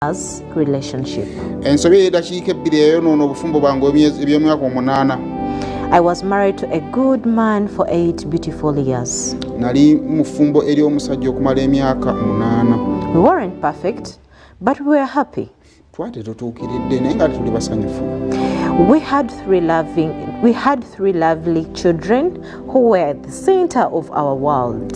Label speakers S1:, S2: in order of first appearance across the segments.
S1: as relationship. I was married to a good man for 8 beautiful years. We weren't perfect, but we were happy. We had three lovely children who were the center of our world.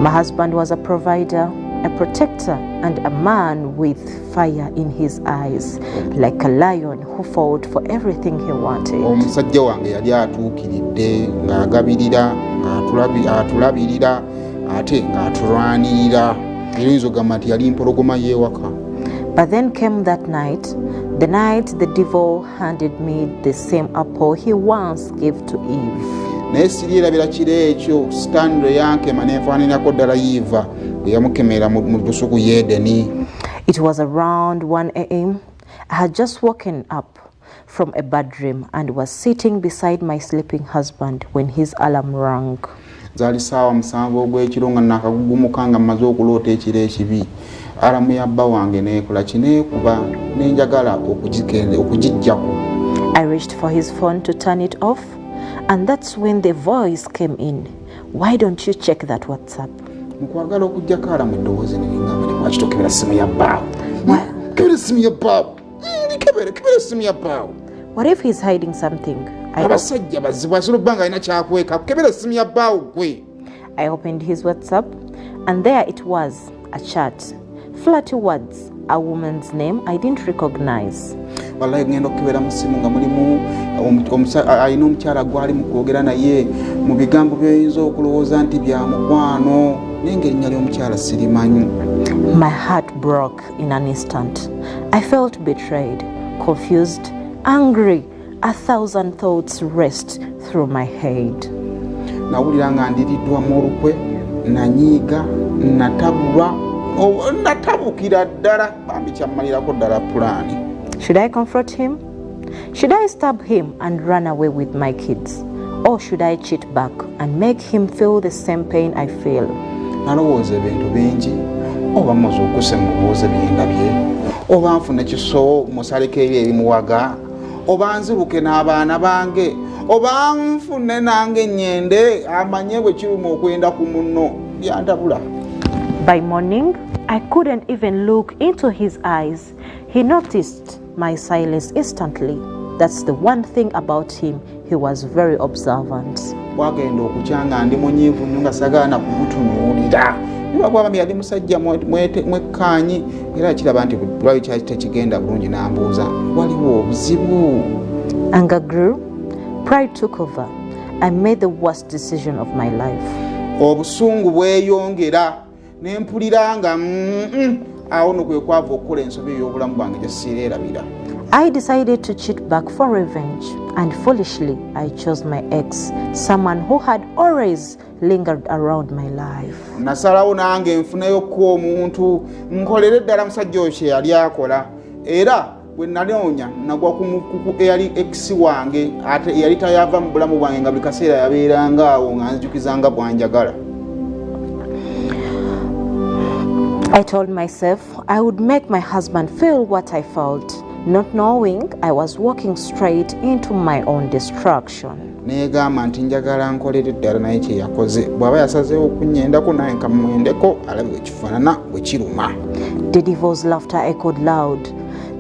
S1: My husband was a provider, a protector, and a man with fire in his eyes, like a lion who fought for everything he wanted. But then came that night, the night the devil handed me the same apple he once gave to Eve. It was around 1 a.m. I had just woken up from a bad dream and was sitting beside my sleeping husband when his alarm rang. I reached for his phone to turn it off, and that's when the voice came in. Why don't you check that WhatsApp? What if he's hiding something? I opened his WhatsApp, and there it was, a chat. Flirty words, a woman's name I didn't recognize. My heart broke in an instant. I felt betrayed, confused, angry. 1,000 thoughts raced through my head. Should I confront him? Should I stab him and run away with my kids? Or should I cheat back and make him feel the same pain I feel? By morning, I couldn't even look into his eyes. He noticed my silence instantly. That's the one thing about him. He was very observant. Anger grew. Pride took over. I made the worst decision of my life. I decided to cheat back for revenge, and foolishly I chose my ex, someone who had always lingered around my life. I told myself I would make my husband feel what I felt, not knowing I was walking straight into my own destruction. The devil's laughter echoed loud.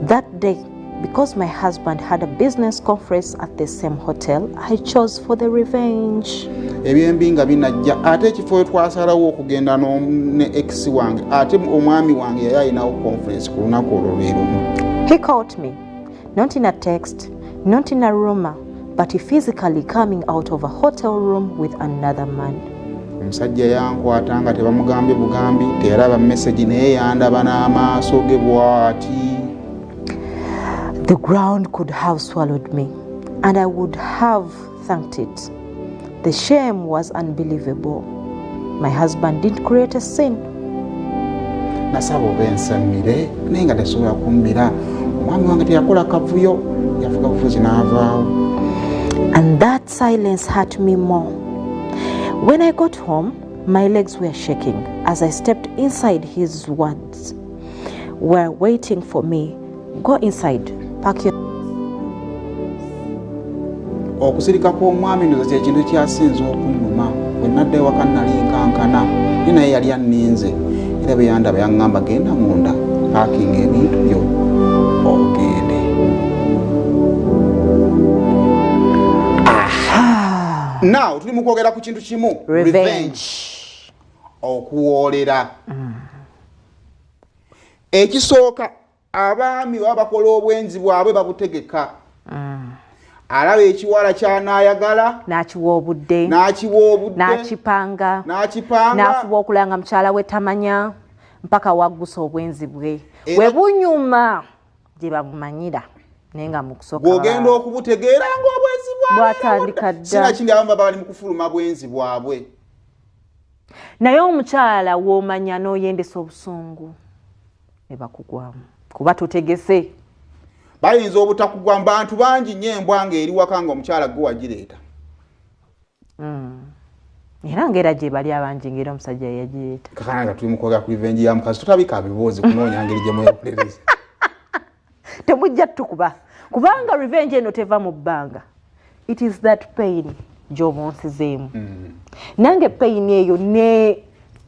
S1: That day, because my husband had a business conference at the same hotel, I chose for the revenge. He caught me, not in a text, not in a rumor, but physically coming out of a hotel room with another man. The ground could have swallowed me, and I would have thanked it. The shame was unbelievable. My husband didn't create a sin. And that silence hurt me more. When I got home, My legs were shaking as I stepped inside. His words were waiting for me. Go inside, pack your...
S2: Okusirika kw'omwami ndoza kye kintu kyasinze okunnuma bwe nadda ewaka nali nkankana ni naye yali anninze era bwe yandaba yaŋŋamba genda munda paakinga ebintu byo ogende. Now tuli mu kwogera ku kintu kimu, revenge. Okuwoolera. Ekisooka abaami baba bakola obwenzi bwabwe babutegeka. Alaba ekiwala ky'anaayagala
S1: n'akiwa obudde n'akipanga n'afuba okulanga mukyala we tamanya mpaka waggusa obwenzi bwe bwe bunyuma gye babumanyira naye nga mu kusooka
S2: bw'ogenda okubutegeera ng'obwenzi
S1: bwatandika dda
S2: sinakindi abamu baba bali mu kufuluma bwenzi bwabwe
S1: naye omukyala w'omanya n'oyendesa obusungu ne bakugwamu kuba totegese.
S2: Bayinza obutakugwa mu bantu bangi nnyo embwa ng'eri waka ng'omukyala gwe wagireeta.
S1: Era ng'era gye bali abangi ng'era omusajja yagireeta.
S2: Kakana nga tuli mu kwogera ku revenge ya mukazi tutabika biboozi kunoonya ngeri gye mweyolereza.
S1: Temujja tukuba kubanga revenge eno teva mu bbanga. It is that pain gy'oba onsizeemu. Nange pain eyo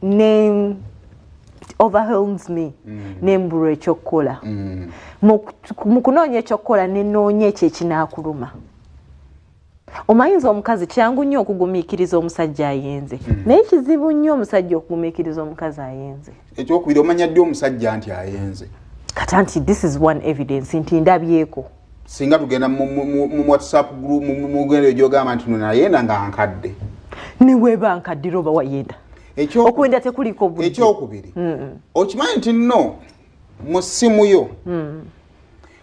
S1: ne overwhelms me nembulwa ekyokukola mu kunoonya ekyokukola nenoonya ekyo ekinaakuluma. Omayinza omukazi kyangu nnyo okugumiikiriza omusajja ayenze naye kizibu nnyo omusajja okugumiikiriza omukazi ayenze.
S2: Ekyokubiri omanya ddi omusajja nti ayenze
S1: kata nti this is one evidence nti ndabyeko.
S2: Singa tugenda mu WhatsApp group mu gendo gyogamba nti nayenda nga nkadde
S1: ne weeba nkaddira oba wayenda okwenda tekuliko budde.
S2: Ekyokubiri okimanyi nti nno mu ssimu yo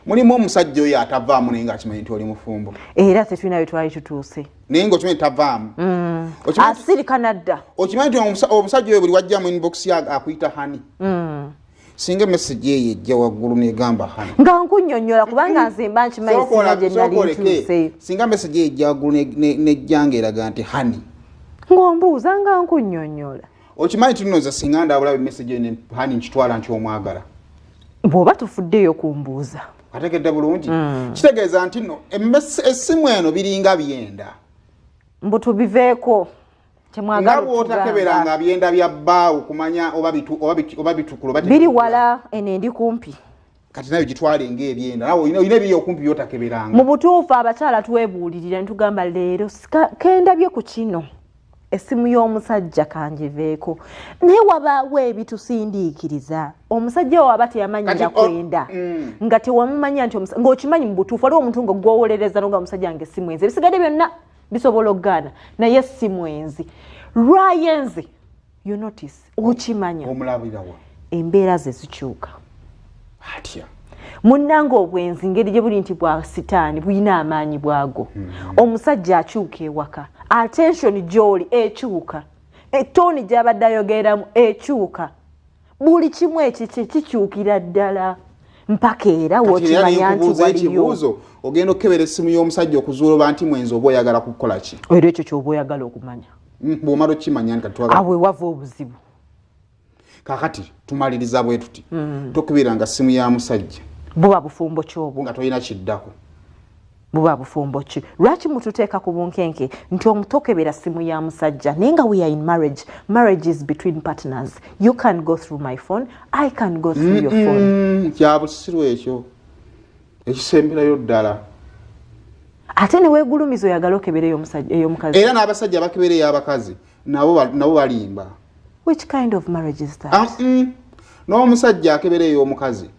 S2: mulimu omusajja oyo atavaamu naye nga akimanyi nti oli mufumbo
S1: era tetulina bye twali tutuuse
S2: naye ng'okimanyi tavaamu
S1: asirika nadda.
S2: Okimanyi nti omusajja oyo buli wajja mu inbox akuyita hani singa message eyo ejja waggulu negamba hani
S1: nga nkunnyonnyola kubanga nze mba nkimanyi singa gye nali ntuuse.
S2: Singa message eyo ejja waggulu nejjanga eraga nti hani
S1: ng'ombuuza nga nkunnyonnyola.
S2: Okimanyi nti nno nze singa ndabulabe message eyo hani nkitwala nti omwagala
S1: bw'oba tufuddeyo kumbuuza.
S2: Ategedde bulungi kitegeeza nti nno essimu eno biringa byenda
S1: mbu tubiveeko
S2: nga bw'otakeberanga byenda bya bbaawo kumanya oba bitukulu
S1: biri wala eno endi kumpi
S2: kati nayo gitwale ng'ebyenda nawe olina ebiri okumpi byotakeberanga.
S1: Mu butuufu abakyala twebuulirira ne tugamba leero kendabye ku kino essimu y'omusajja kangiveeko naye wabaawo ebitusindiikiriza omusajja waba teyamanyira kwenda nga tewamumanya nti ng'okimanyi mu butuufu waliwo omuntu nga gwowolereza noga omusajja nga essimu enzi ebisigadde byonna bisobola okugaana naye essimu enzi lwayenzi you notice okimanya
S2: omulabirawa
S1: embeera ze zikyuka
S2: atya
S1: munnanga obwenzi ngeri gye buli nti bwa sitaani bulina amaanyi bwago. Omusajja akyuka ewaka attention gy'oli ekyuka etooni gy'abadde ayogeramu ekyuka buli kimu ekiki kikyukira ddala mpaka era w'okimanya nti waliyo
S2: ogenda okukebera essimu y'omusajja okuzuula oba nti mwenzi oba oyagala kukola ki
S1: era ekyo ky'oba oyagala okumanya
S2: bw'omala okimanya nti
S1: awe wava obuzibu.
S2: Kakati tumaliriza bwe tuti tokubiranga ssimu ya musajja
S1: buba bufumbo ky'obwo
S2: nga tolina kiddako
S1: buba bufumbo ki lwaki mututeeka ku bunkenke nti omutokebera ssimu ya musajja naye nga we are in marriage is between partners. You can go through my phone, I can go through your phone.
S2: Kya busiru ekyo ekisemberayo ddala
S1: ate ne weegulumiza oyagala okebera ey'omukazi
S2: era n'abasajja bakebera ey'abakazi nabo balimba.
S1: Which kind of marriage is that?
S2: N'omusajja akebera ey'omukazi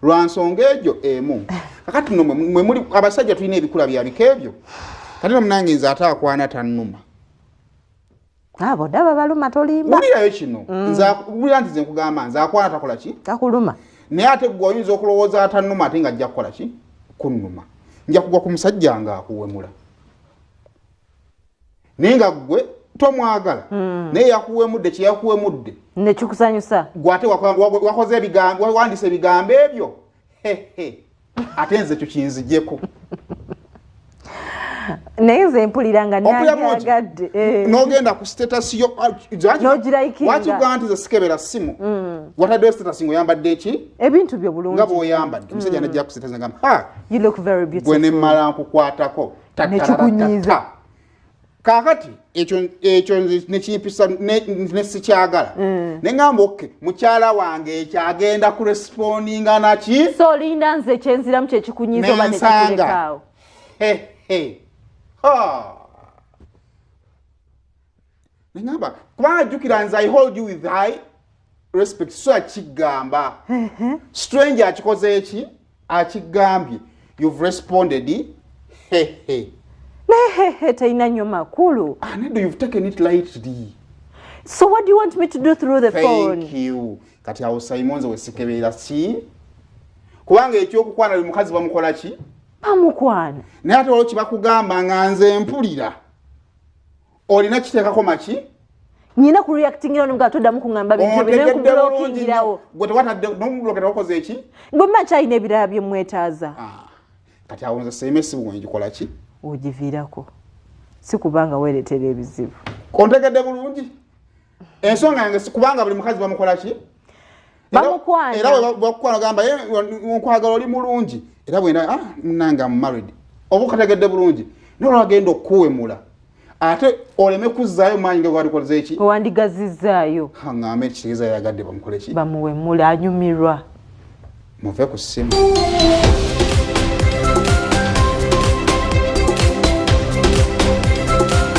S2: lwa nsonga egyo emu kakati nno mwe muli abasajja tulina ebikula byabiko ebyo kati nomunange nze ate akwana tannuma
S1: abo daba baluma tolimba
S2: mulirayo kino bulira nti nze nkugamba nze akwana takola ki
S1: takuluma
S2: naye ate gwe oyinza okulowooza atannuma ate nga ajja kukola ki kunnuma nja kugwa ku musajja nga akuwemula naye nga gwe tomwagala naye yakuwemudde kyeyakuwemudde
S1: nekikusanyusa
S2: gwe ate wakoze ebigambo wandise ebigambo ebyo ate nze kyo kinzijeko.
S1: naye nze mpuliranga nanyagadde
S2: n'ogenda ku status yo
S1: n'ogirayikinga
S2: nti ze sikebera simu wataddeyo status ng'oyambadde eki
S1: ebintu byo bulungi
S2: nga bw'oyambadde omusajja najja ku status ngamba
S1: you look very beautiful
S2: gwe ne mmala nkukwatako
S1: nekikunyiiza
S2: kaakati ekyo nekimpisa nesikyagala neŋŋamba oke mukyala wange ekyagenda ku respondinga naki
S1: so olinda nze kyenziramu kyekikunyiiza oba nekikulekaawo
S2: neŋŋamba kubanga ajjukira nze I hold you with high respect so akigamba stranger akikoze eki akigambye you've responded
S1: talina nnyo makulu
S2: Anedo, you've taken it lightly.
S1: So what do you want me to do through the phone?
S2: Thank you. Kati awo Simonze wesekebera ki? Kubanga ekyokukwana buli mukazi bamukola ki?
S1: Bamukwana.
S2: Naye ate olwo kibakugamba nga nze mpulira. Olina kiteekako maki?
S1: Nyina ku reactingira no gatoddamu kuŋŋamba bintu bine ku blockingirawo.
S2: Gwe tewatadde n'omubulokera wakoze eki?
S1: Ngwe makyalina ebirala bye mwetaaza.
S2: Kati awo nze semesi bwe ngikola ki?
S1: Ogiviirako si kubanga weeretera ebizibu
S2: kontegedde bulungi ensonga yange si kubanga buli mukazi bamukola ki
S1: bamukwana
S2: era bakukwana gamba nkwagala oli mulungi era bwena nanga married oba kategedde bulungi nolwagenda okuwemula ate oleme kuzzaayo maanyi nga gwalikoze eki
S1: owandigazizaayo
S2: ngamba ekitegeeza yagadde bamukole ki
S1: bamuwemula anyumirwa
S2: muve ku ssimu